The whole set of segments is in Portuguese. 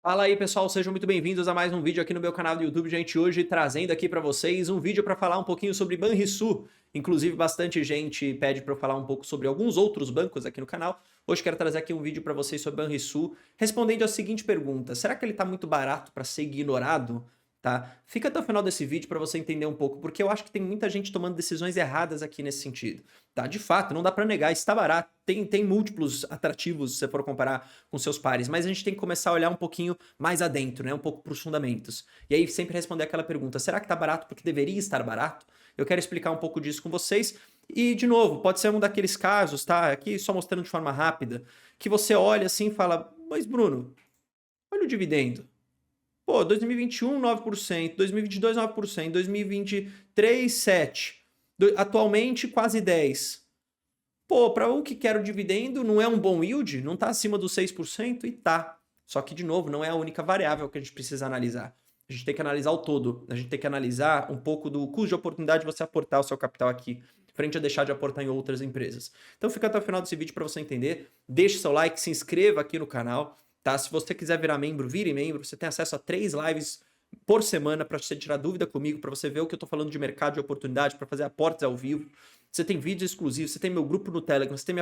Fala aí, pessoal, sejam muito bem-vindos a mais um vídeo aqui no meu canal do YouTube, gente. Hoje trazendo aqui para vocês um vídeo para falar um pouquinho sobre Banrisul. Inclusive, bastante gente pede para eu falar um pouco sobre alguns outros bancos aqui no canal. Hoje quero trazer aqui um vídeo para vocês sobre Banrisul, respondendo a seguinte pergunta: será que ele está muito barato para ser ignorado? Tá? Fica até o final desse vídeo para você entender um pouco, porque eu acho que tem muita gente tomando decisões erradas aqui nesse sentido. Tá? De fato, não dá para negar, está barato, tem múltiplos atrativos se você for comparar com seus pares, mas a gente tem que começar a olhar um pouquinho mais adentro, né? Um pouco para os fundamentos. E aí sempre responder aquela pergunta: será que está barato porque deveria estar barato? Eu quero explicar um pouco disso com vocês. E, de novo, pode ser um daqueles casos, tá? Aqui só mostrando de forma rápida, que você olha assim e fala: mas Bruno, olha o dividendo. Pô, 2021, 9%, 2022, 9%, 2023, 7%, atualmente quase 10%. Pô, para o que quero dividendo, não é um bom yield? Não está acima dos 6%? E tá. Só que, de novo, não é a única variável que a gente precisa analisar. A gente tem que analisar o todo. A gente tem que analisar um pouco do custo de oportunidade de você aportar o seu capital aqui, frente a deixar de aportar em outras empresas. Então fica até o final desse vídeo para você entender. Deixe seu like, se inscreva aqui no canal. Tá? Se você quiser virar membro, vire membro. Você tem acesso a 3 lives por semana para você tirar dúvida comigo, para você ver o que eu estou falando de mercado de oportunidade, para fazer aportes ao vivo. Você tem vídeos exclusivos, você tem meu grupo no Telegram, você tem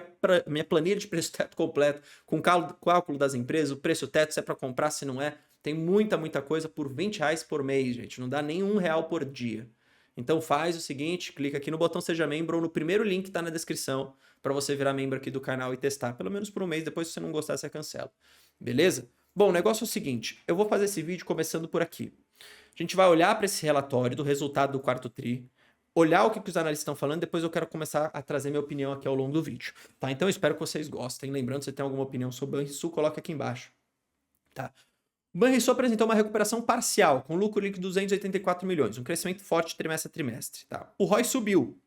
minha planilha de preço teto completa, com cálculo das empresas, o preço teto, se é para comprar, se não é. Tem muita coisa por R$ 20 por mês, gente. Não dá nem R$ 1 por dia. Então faz o seguinte, clica aqui no botão Seja Membro ou no primeiro link que está na descrição para você virar membro aqui do canal e testar, pelo menos por um mês. Depois, se você não gostar, você cancela. Beleza? Bom, o negócio é o seguinte, eu vou fazer esse vídeo começando por aqui. A gente vai olhar para esse relatório do resultado do quarto tri, olhar o que os analistas estão falando, depois eu quero começar a trazer minha opinião aqui ao longo do vídeo, tá? Então eu espero que vocês gostem. Lembrando, se você tem alguma opinião sobre o Banrisul, coloca aqui embaixo, tá? O Banrisul apresentou uma recuperação parcial, com lucro líquido de 284 milhões, um crescimento forte trimestre a trimestre, tá? O ROI subiu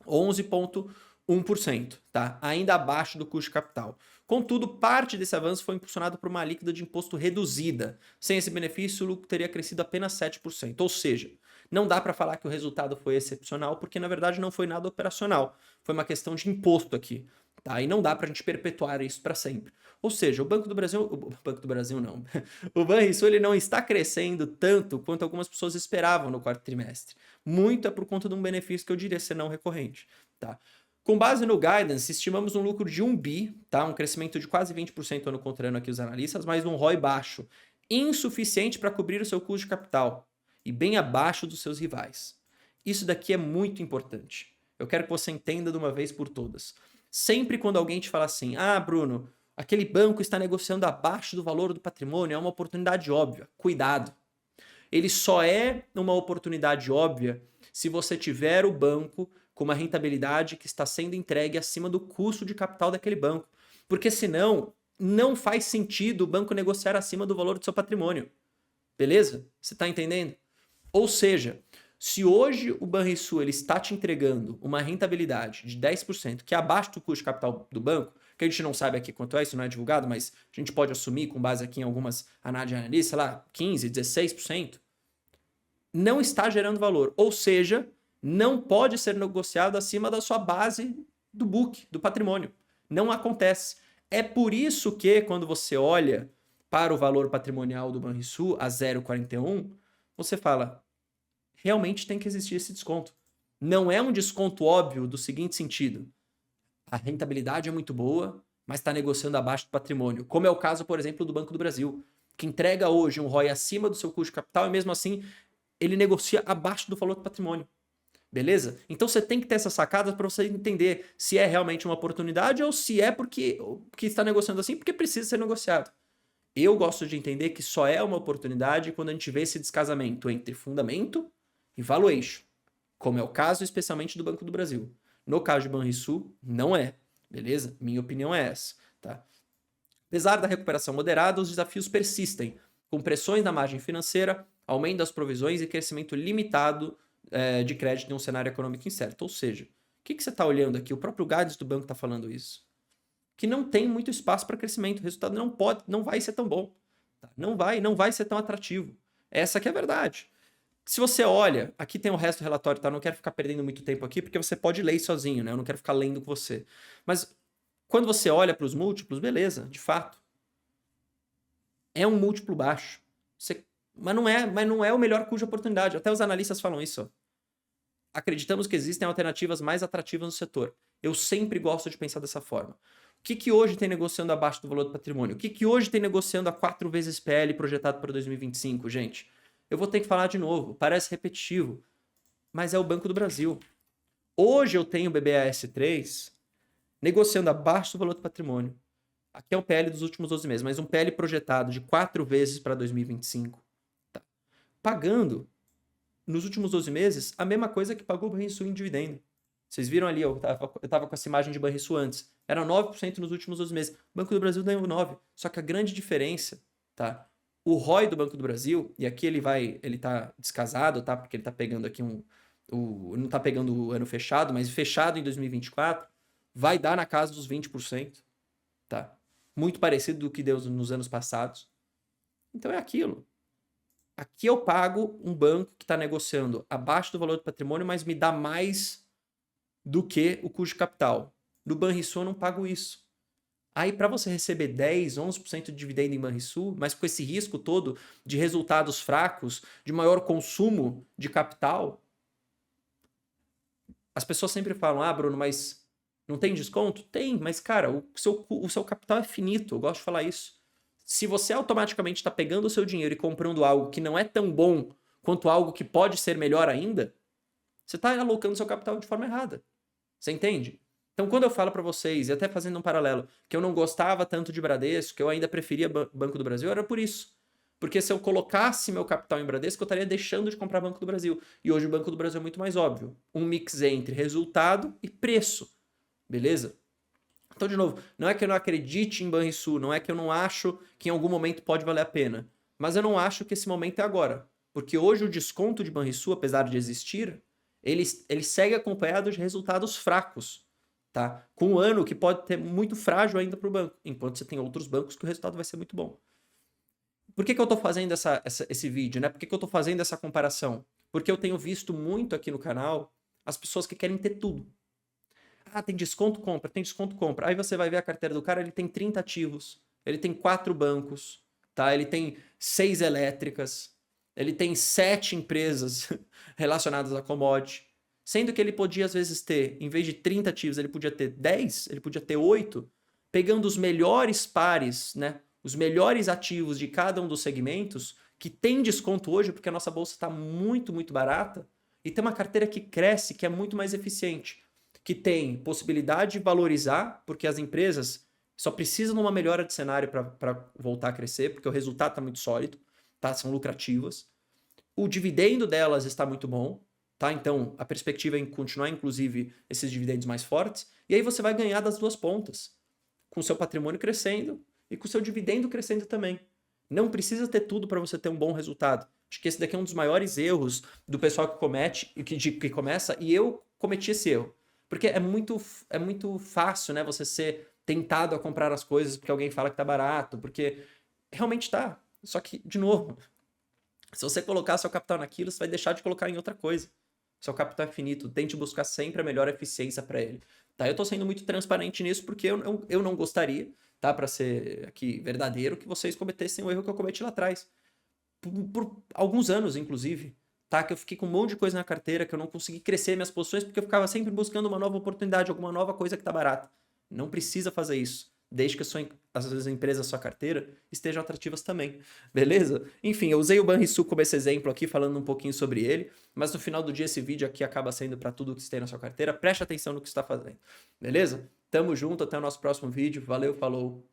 11,1%, tá? Ainda abaixo do custo de capital. Contudo, parte desse avanço foi impulsionado por uma alíquota de imposto reduzida. Sem esse benefício, o lucro teria crescido apenas 7%. Ou seja, não dá para falar que o resultado foi excepcional, porque na verdade não foi nada operacional. Foi uma questão de imposto aqui. Tá? E não dá para a gente perpetuar isso para sempre. Ou seja, o Banco do Brasil não. O Banrisul ele não está crescendo tanto quanto algumas pessoas esperavam no quarto trimestre. Muito é por conta de um benefício que eu diria ser não recorrente. Tá? Com base no guidance, estimamos um lucro de 1 bi, tá? Um crescimento de quase 20% ano contra ano aqui os analistas, mas um ROI baixo, insuficiente para cobrir o seu custo de capital e bem abaixo dos seus rivais. Isso daqui é muito importante. Eu quero que você entenda de uma vez por todas. Sempre quando alguém te fala assim: ah, Bruno, aquele banco está negociando abaixo do valor do patrimônio, é uma oportunidade óbvia. Cuidado. Ele só é uma oportunidade óbvia se você tiver o banco com uma rentabilidade que está sendo entregue acima do custo de capital daquele banco. Porque senão, não faz sentido o banco negociar acima do valor do seu patrimônio. Beleza? Você está entendendo? Ou seja, se hoje o Banrisul ele está te entregando uma rentabilidade de 10%, que é abaixo do custo de capital do banco, que a gente não sabe aqui quanto é, isso não é divulgado, mas a gente pode assumir com base aqui em algumas análises de analista, sei lá, 15%, 16%, não está gerando valor. Ou seja, não pode ser negociado acima da sua base do book, do patrimônio. Não acontece. É por isso que, quando você olha para o valor patrimonial do Banrisul a 0,41, você fala: realmente tem que existir esse desconto. Não é um desconto óbvio do seguinte sentido: a rentabilidade é muito boa, mas está negociando abaixo do patrimônio. Como é o caso, por exemplo, do Banco do Brasil, que entrega hoje um ROI acima do seu custo de capital e mesmo assim ele negocia abaixo do valor do patrimônio. Beleza? Então você tem que ter essa sacada para você entender se é realmente uma oportunidade ou se é porque está negociando assim porque precisa ser negociado. Eu gosto de entender que só é uma oportunidade quando a gente vê esse descasamento entre fundamento e valuation, como é o caso especialmente do Banco do Brasil. No caso de Banrisul, não é. Beleza? Minha opinião é essa. Tá? Apesar da recuperação moderada, os desafios persistem, com pressões na margem financeira, aumento das provisões e crescimento limitado de crédito em um cenário econômico incerto. Ou seja, o que você está olhando aqui? O próprio guidance do banco está falando isso. Que não tem muito espaço para crescimento. O resultado não vai ser tão bom. Tá? Não vai ser tão atrativo. Essa que é a verdade. Se você olha, aqui tem o resto do relatório, tá? Eu não quero ficar perdendo muito tempo aqui, porque você pode ler sozinho, né? Eu não quero ficar lendo com você. Mas quando você olha para os múltiplos, beleza, de fato. É um múltiplo baixo. Mas não é o melhor cuja oportunidade. Até os analistas falam isso. Ó. Acreditamos que existem alternativas mais atrativas no setor. Eu sempre gosto de pensar dessa forma. O que hoje tem negociando abaixo do valor do patrimônio? O que hoje tem negociando a 4 vezes PL projetado para 2025, gente? Eu vou ter que falar de novo. Parece repetitivo. Mas é o Banco do Brasil. Hoje eu tenho o BBAS3 negociando abaixo do valor do patrimônio. Aqui é o PL dos últimos 12 meses, mas um PL projetado de 4 vezes para 2025. Tá? Pagando, nos últimos 12 meses, a mesma coisa que pagou o Banrisul em dividendo. Vocês viram ali, eu tava com essa imagem de Banrisul antes. Era 9% nos últimos 12 meses. O Banco do Brasil deu 9%. Só que a grande diferença, tá? O ROI do Banco do Brasil, e aqui ele tá descasado, tá? Porque ele tá pegando aqui não tá pegando o ano fechado, mas fechado em 2024, vai dar na casa dos 20%, tá? Muito parecido do que deu nos anos passados. Então é aquilo. Aqui eu pago um banco que está negociando abaixo do valor do patrimônio, mas me dá mais do que o custo de capital. No Banrisul eu não pago isso. Aí para você receber 10, 11% de dividendo em Banrisul, mas com esse risco todo de resultados fracos, de maior consumo de capital, as pessoas sempre falam, Bruno, mas não tem desconto? Tem, mas cara, o seu capital é finito, eu gosto de falar isso. Se você automaticamente está pegando o seu dinheiro e comprando algo que não é tão bom quanto algo que pode ser melhor ainda, você está alocando seu capital de forma errada. Você entende? Então, quando eu falo para vocês, e até fazendo um paralelo, que eu não gostava tanto de Bradesco, que eu ainda preferia Banco do Brasil, era por isso. Porque se eu colocasse meu capital em Bradesco, eu estaria deixando de comprar Banco do Brasil. E hoje o Banco do Brasil é muito mais óbvio. Um mix entre resultado e preço. Beleza? Então, de novo, não é que eu não acredite em Banrisul, não é que eu não acho que em algum momento pode valer a pena. Mas eu não acho que esse momento é agora. Porque hoje o desconto de Banrisul, apesar de existir, ele segue acompanhado de resultados fracos. Tá? Com um ano que pode ter muito frágil ainda para o banco. Enquanto você tem outros bancos que o resultado vai ser muito bom. Por que eu estou fazendo esse vídeo? Né? Por que eu estou fazendo essa comparação? Porque eu tenho visto muito aqui no canal as pessoas que querem ter tudo. Tem desconto, compra, tem desconto, compra. Aí você vai ver a carteira do cara, ele tem 30 ativos, ele tem 4 bancos, tá? Ele tem 6 elétricas, ele tem 7 empresas relacionadas a commodity, sendo que ele podia às vezes ter, em vez de 30 ativos, ele podia ter 10, ele podia ter 8, pegando os melhores pares, né? Os melhores ativos de cada um dos segmentos, que tem desconto hoje, porque a nossa bolsa está muito, muito barata, e tem uma carteira que cresce, que é muito mais eficiente, que tem possibilidade de valorizar, porque as empresas só precisam de uma melhora de cenário para voltar a crescer, porque o resultado está muito sólido, tá? São lucrativas. O dividendo delas está muito bom, tá? Então a perspectiva é em continuar, inclusive, esses dividendos mais fortes, e aí você vai ganhar das duas pontas, com o seu patrimônio crescendo e com o seu dividendo crescendo também. Não precisa ter tudo para você ter um bom resultado. Acho que esse daqui é um dos maiores erros do pessoal que comete, que começa, e eu cometi esse erro. Porque é muito fácil, né, você ser tentado a comprar as coisas porque alguém fala que tá barato, porque realmente tá. Só que, de novo, se você colocar seu capital naquilo, você vai deixar de colocar em outra coisa. Seu capital é finito, tente buscar sempre a melhor eficiência para ele. Tá? Eu tô sendo muito transparente nisso porque eu não gostaria, tá, para ser aqui verdadeiro, que vocês cometessem o erro que eu cometi lá atrás. Por alguns anos, inclusive. Tá? Que eu fiquei com um monte de coisa na carteira, que eu não consegui crescer minhas posições, porque eu ficava sempre buscando uma nova oportunidade, alguma nova coisa que tá barata. Não precisa fazer isso, desde que as empresas da sua carteira estejam atrativas também, beleza? Enfim, eu usei o Banrisul como esse exemplo aqui, falando um pouquinho sobre ele, mas no final do dia esse vídeo aqui acaba sendo para tudo que você tem na sua carteira, preste atenção no que você está fazendo, beleza? Tamo junto, até o nosso próximo vídeo, valeu, falou!